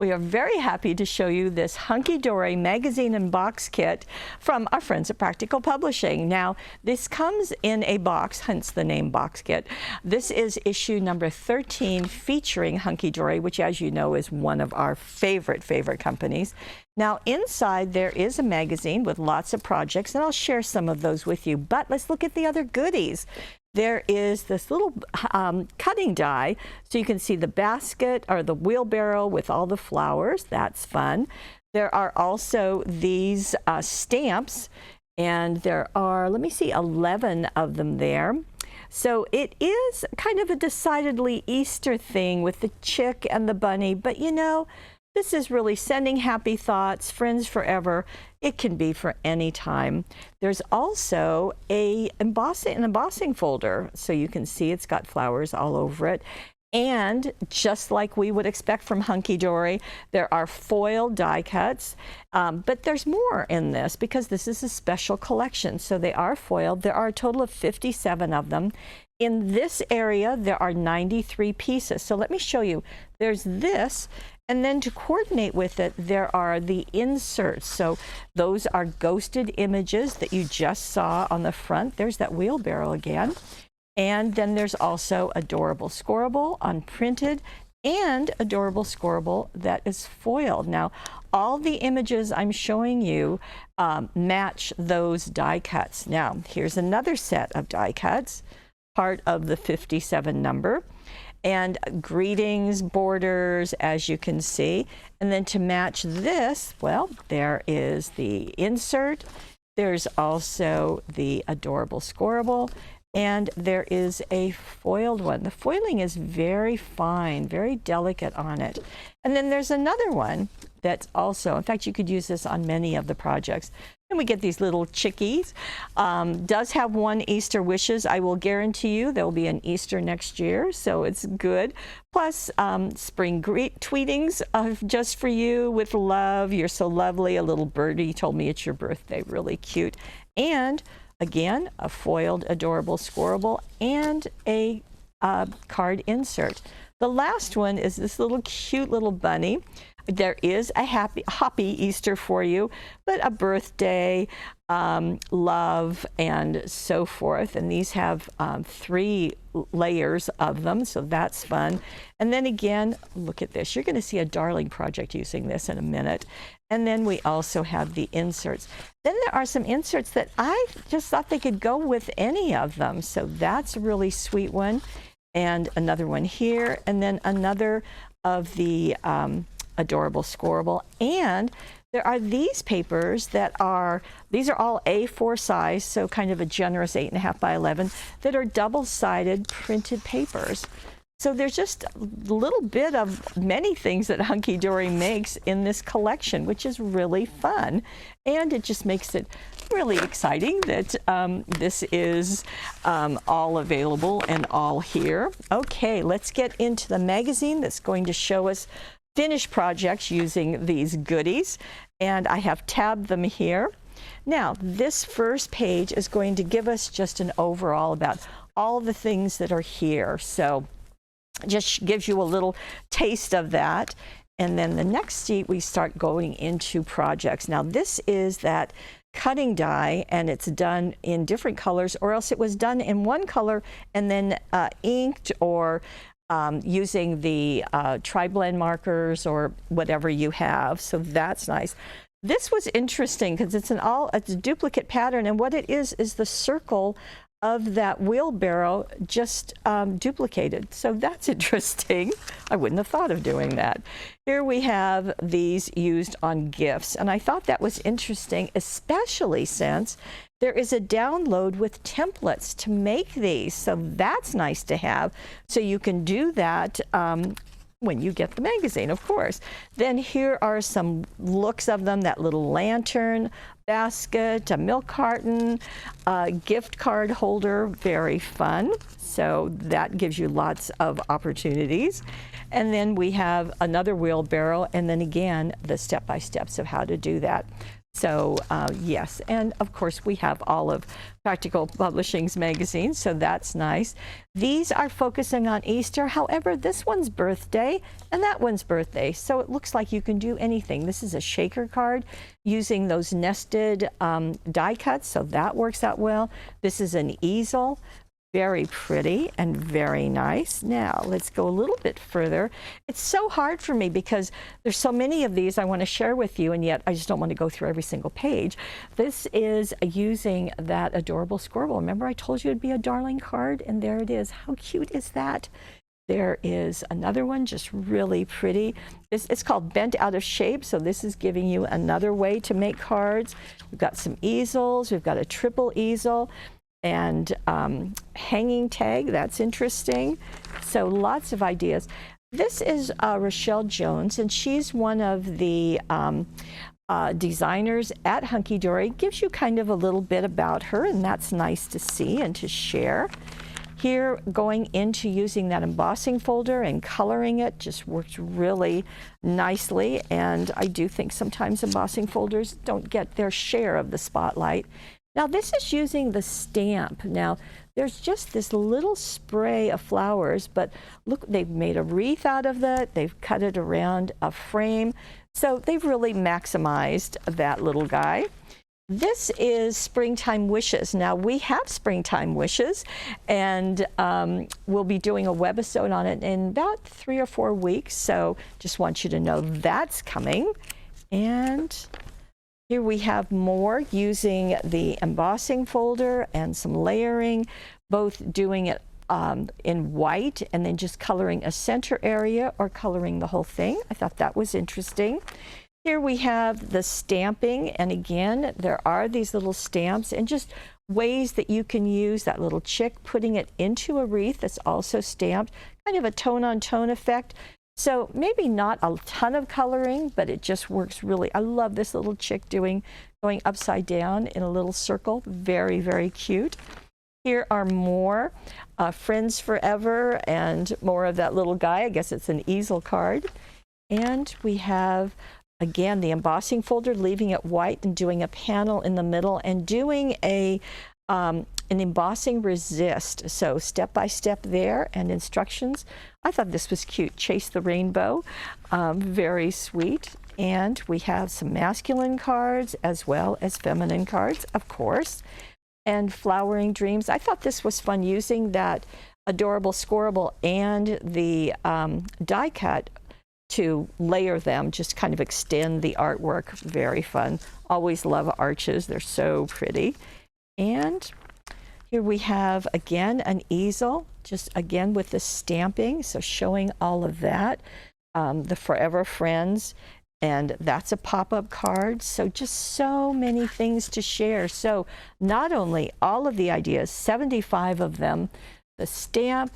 We are very happy to show you this Hunkydory Magazine and Box Kit from our friends at Practical Publishing. Now, this comes in a box, hence the name Box Kit. This is issue number 13 featuring Hunkydory, which, as you know, is one of our favorite companies. Now, inside there is a magazine with lots of projects, and I'll share some of those with you. But let's look at the other goodies. There is this little cutting die, so you can see the basket or the wheelbarrow with all the flowers. That's fun. There are also these stamps, and there are, let me see, 11 of them there. So it is kind of a decidedly Easter thing with the chick and the bunny, but you know, this is really sending happy thoughts, friends forever. It can be for any time. There's also an embossing folder, so you can see it's got flowers all over it. And just like we would expect from Hunkydory, there are foil die cuts, but there's more in this because this is a special collection. So they are foiled. There are a total of 57 of them. In this area, there are 93 pieces. So let me show you. There's this. And then to coordinate with it, there are the inserts. So those are ghosted images that you just saw on the front. There's that wheelbarrow again. And then there's also adorable scoreable, unprinted, and adorable scoreable that is foiled. Now, all the images I'm showing you match those die cuts. Now, here's another set of die cuts, part of the 57 number. And greetings, borders, as you can see. And then to match this, well, there is the insert. There's also the adorable scoreable. And there is a foiled one. The foiling is very fine, very delicate on it. And then there's another one that's also, in fact, you could use this on many of the projects. And we get these little chickies. Does have one Easter wishes. I will guarantee you there will be an Easter next year, so it's good. Plus, spring tweetings just for you with love. You're so lovely. A little birdie told me it's your birthday. Really cute. And again, a foiled adorable scoreable and a card insert. The last one is this little cute little bunny. There is a happy Easter for you, but a birthday, love, and so forth. And these have 3 layers of them, so that's fun. And then again, look at this. You're going to see a darling project using this in a minute. And then we also have the inserts. Then there are some inserts that I just thought they could go with any of them. So that's a really sweet one. And another one here, and then another of the adorable scoreable. And there are these papers that are, these are all A4 size, so kind of a generous 8.5 by 11, that are double-sided printed papers. So there's just a little bit of many things that Hunkydory makes in this collection, which is really fun. And it just makes it really exciting that this is all available and all here. Okay, let's get into the magazine that's going to show us finished projects using these goodies. And I have tabbed them here. Now, this first page is going to give us just an overall about all the things that are here. So just gives you a little taste of that. And then the next sheet, we start going into projects. Now, this is that cutting die, and it's done in different colors, or else it was done in one color and then inked or using the tri-blend markers or whatever you have. So that's nice. This was interesting because it's it's a duplicate pattern, and what it is the circle of that wheelbarrow just duplicated. So that's interesting. I wouldn't have thought of doing that. Here we have these used on gifts, and I thought that was interesting, especially since there is a download with templates to make these. So that's nice to have. So you can do that when you get the magazine, of course. Then here are some looks of them, that little lantern, basket, a milk carton, a gift card holder, very fun. So that gives you lots of opportunities. And then we have another wheelbarrow, and then again, the step-by-steps of how to do that. So yes, and of course we have all of Practical Publishing's magazines, so that's nice. These are focusing on Easter. However, this one's birthday and that one's birthday, so it looks like you can do anything. This is a shaker card using those nested die cuts, so that works out well. This is an easel. Very pretty and very nice. Now let's go a little bit further. It's so hard for me because there's so many of these I want to share with you, and yet I just don't want to go through every single page. This is using that adorable squirrel. Remember I told you it'd be a darling card, and there it is. How cute is that? There is another one, just really pretty. It's called Bent Out of Shape, so this is giving you another way to make cards. We've got some easels. We've got a triple easel. And hanging tag, that's interesting. So lots of ideas. This is Rochelle Jones, and she's one of the designers at Hunkydory. Gives you kind of a little bit about her, and that's nice to see and to share. Here, going into using that embossing folder and coloring it just works really nicely, and I do think sometimes embossing folders don't get their share of the spotlight. Now this is using the stamp. Now there's just this little spray of flowers, but look, they've made a wreath out of that. They've cut it around a frame. So they've really maximized that little guy. This is Springtime Wishes. Now we have Springtime Wishes, and we'll be doing a webisode on it in about 3 or 4 weeks. So just want you to know that's coming. And here we have more using the embossing folder and some layering, both doing it in white and then just coloring a center area or coloring the whole thing. I thought that was interesting. Here we have the stamping, and again, there are these little stamps and just ways that you can use that little chick, putting it into a wreath that's also stamped, kind of a tone-on-tone effect. So maybe not a ton of coloring, but it just works really. I love this little chick going upside down in a little circle. Very, very cute. Here are more Friends Forever and more of that little guy. I guess it's an easel card. And we have, again, the embossing folder, leaving it white and doing a panel in the middle and doing an embossing resist. So step by step there and instructions. I thought this was cute. Chase the Rainbow. Very sweet. And we have some masculine cards as well as feminine cards, of course. And Flowering Dreams. I thought this was fun, using that adorable squirrel and the die cut to layer them, just kind of extend the artwork. Very fun. Always love arches. They're so pretty. And here we have, again, an easel, just again with the stamping, so showing all of that. The Forever Friends, and that's a pop-up card. So just so many things to share. So not only all of the ideas, 75 of them, the stamp,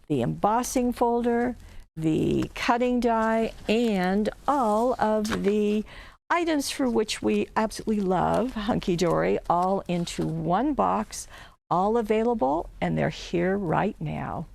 the embossing folder, the cutting die, and all of the items for which we absolutely love Hunkydory, all into one box, all available, and they're here right now.